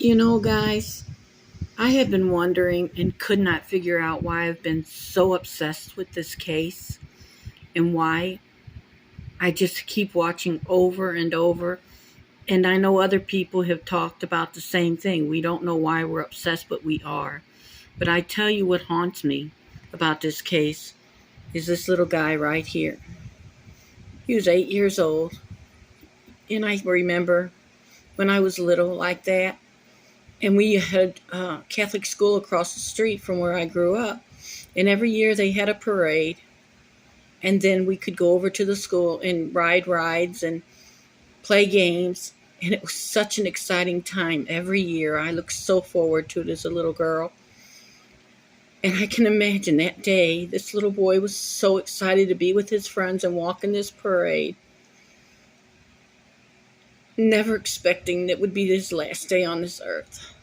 You know, guys, I have been wondering and could not figure out why I've been so obsessed with this case and why I just keep watching over and over. And I know other people have talked about the same thing. We don't know why we're obsessed, but we are. But I tell you what haunts me about this case is this little guy right here. He was 8 years old. And I remember when I was little like that, and we had a Catholic school across the street from where I grew up. And every year they had a parade. And then we could go over to the school and ride rides and play games. And it was such an exciting time every year. I looked so forward to it as a little girl. And I can imagine that day, this little boy was so excited to be with his friends and walk in this parade, never expecting it would be his last day on this earth.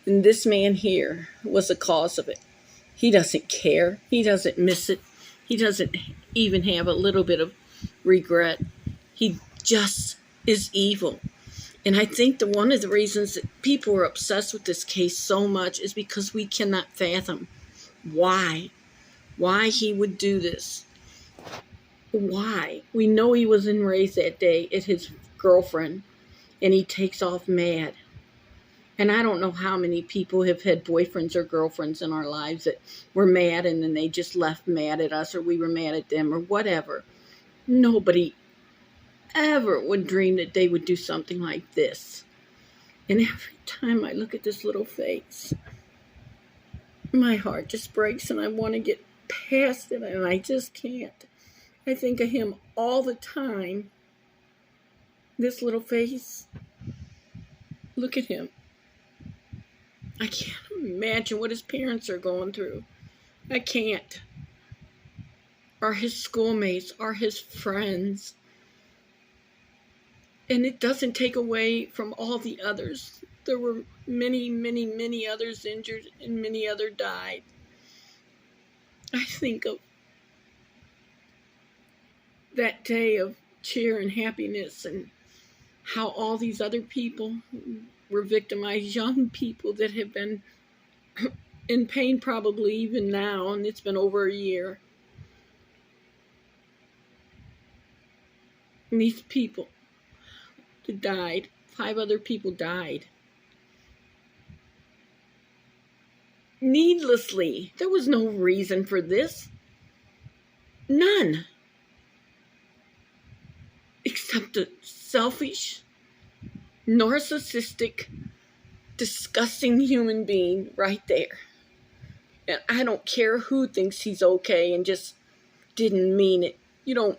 And this man here was the cause of it. He doesn't care. He doesn't miss it. He doesn't even have a little bit of regret. He just is evil. And I think that one of the reasons that people are obsessed with this case so much is because we cannot fathom why he would do this. Why? We know he was enraged that day at his girlfriend, and he takes off mad. And I don't know how many people have had boyfriends or girlfriends in our lives that were mad and then they just left mad at us, or we were mad at them, or whatever. Nobody ever would dream that they would do something like this. And every time I look at this little face, my heart just breaks and I want to get past it, and I just can't. I think of him all the time. This little face. Look at him. I can't imagine what his parents are going through. I can't. Are his schoolmates, are his friends. And it doesn't take away from all the others. There were many, many, many others injured and many others died. I think of that day of cheer and happiness and how all these other people were victimized, young people that have been in pain probably even now, and it's been over a year. And these people that died, 5 other people died. Needlessly. There was no reason for this. None. Except a selfish, narcissistic, disgusting human being right there. And I don't care who thinks he's okay and just didn't mean it. You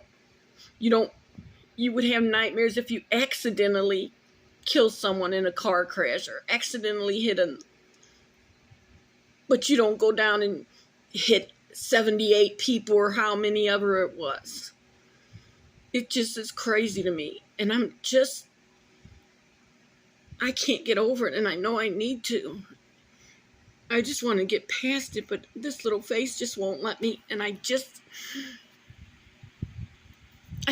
would have nightmares if you accidentally kill someone in a car crash or accidentally hit them. But you don't go down and hit 78 people or how many ever it was. It just is crazy to me. And I can't get over it, and I know I need to. I just want to get past it, but this little face just won't let me. And I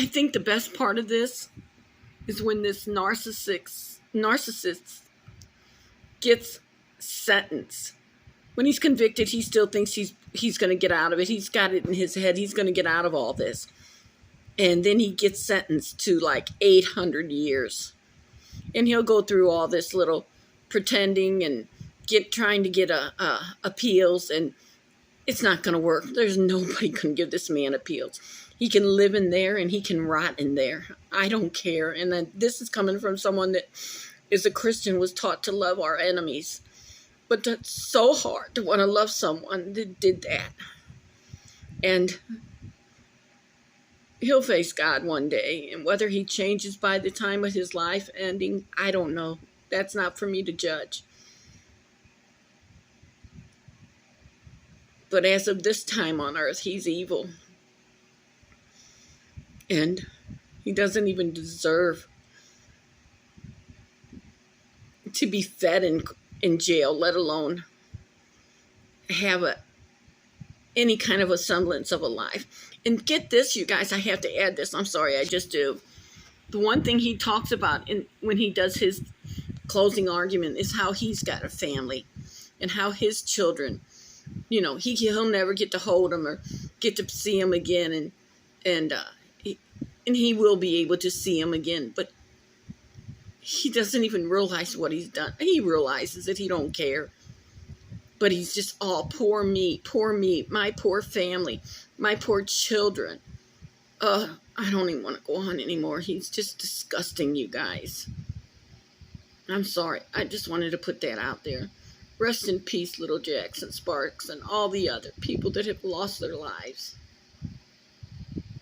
think the best part of this is when this narcissist gets sentenced. When he's convicted, he still thinks he's going to get out of it. He's got it in his head. He's going to get out of all this. And then he gets sentenced to like 800 years. And he'll go through all this little pretending and trying to get appeals. And it's not going to work. There's nobody going to give this man appeals. He can live in there and he can rot in there. I don't care. And then this is coming from someone that is a Christian, was taught to love our enemies. But that's so hard to want to love someone that did that. And he'll face God one day. And whether he changes by the time of his life ending, I don't know. That's not for me to judge. But as of this time on earth, he's evil. And he doesn't even deserve to be fed in jail, let alone have any kind of a semblance of a life. And get this, you guys, I have to add this. I'm sorry, I just do. The one thing he talks about when he does his closing argument is how he's got a family and how his children, he'll never get to hold them or get to see them again, and he will be able to see them again, but he doesn't even realize what he's done. He realizes that he don't care, but he's just all poor me, my poor family, my poor children. I don't even want to go on anymore. He's just disgusting, you guys. I'm sorry. I just wanted to put that out there. Rest in peace, little Jackson Sparks and all the other people that have lost their lives.